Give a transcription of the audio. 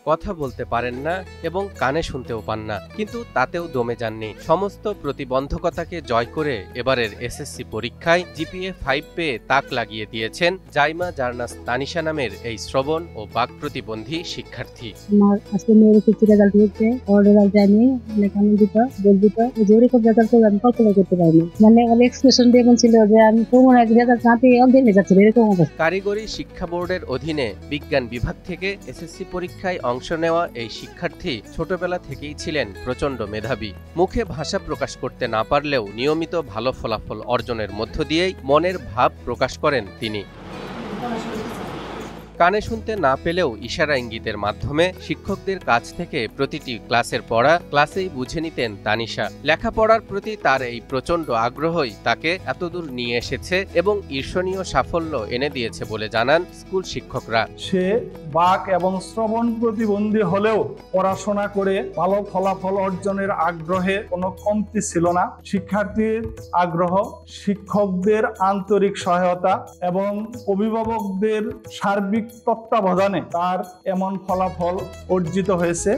কথা বলতে পারেন না এবং কানে শুনতেও পান না, কিন্তু তাতেও দমে যাননি। সমস্ত প্রতিবন্ধকতাকে জয় করে এবারের এসএসসি পরীক্ষায় জিপিএ 5 পেয়ে তাক লাগিয়ে দিয়েছেন জাইমা জার্নাস তানিশা নামের এই শ্রবণ ও বাক প্রতিবন্ধী শিক্ষার্থী। আমার আজকে মেয়ের কিছু রেজাল্ট হয়েছে, ওর রেজাল্ট জানি অনেক আনন্দিত গর্বিত। যে ওরকম রেজাল্ট করে আমি কল্পনা করতে পারিনি। মানে ওর এক্সপ্রেশন দেখুন ছিল যে আমি কোনো এক রেজাল্ট না পেয়ে অজ্ঞান হয়ে যাচ্ছিল, এরকম অবস্থা। কারিগরি শিক্ষা বোর্ডের অধীনে বিজ্ঞান বিভাগ থেকে এসএসসি পরীক্ষায় অংশ নেওয়া এই শিক্ষার্থী ছোটবেলা থেকেই ছিলেন প্রচণ্ড মেধাবী। মুখে ভাষা প্রকাশ করতে না পারলেও নিয়মিত ভালো ফলাফল অর্জনের মধ্য দিয়েই মনের ভাব প্রকাশ করেন তিনি। কানে শুনতে না পেলেও ইশারা ইঙ্গিতের মাধ্যমে শিক্ষকদের কাছ থেকে প্রতিটি ক্লাসের পড়া ক্লাসেই বুঝে নিতেন তানিশা। লেখাপড়ার প্রতি তার এই প্রচণ্ড আগ্রহই তাকে এতদূর নিয়ে এসেছে এবং ঈর্ষণীয় সাফল্য এনে দিয়েছে বলে জানান স্কুল শিক্ষকরা। সে বাক এবং শ্রবণ প্রতিবন্ধী হলেও পড়াশোনা করে ভালো ফলাফল অর্জনের আগ্রহে কোনো কমতি ছিল না। শিক্ষার্থীর আগ্রহ, শিক্ষকদের আন্তরিক সহায়তা এবং অভিভাবকদের সার্বিক তত্ত্বাবধানে তার এমন ফলাফল অর্জিত হয়েছে।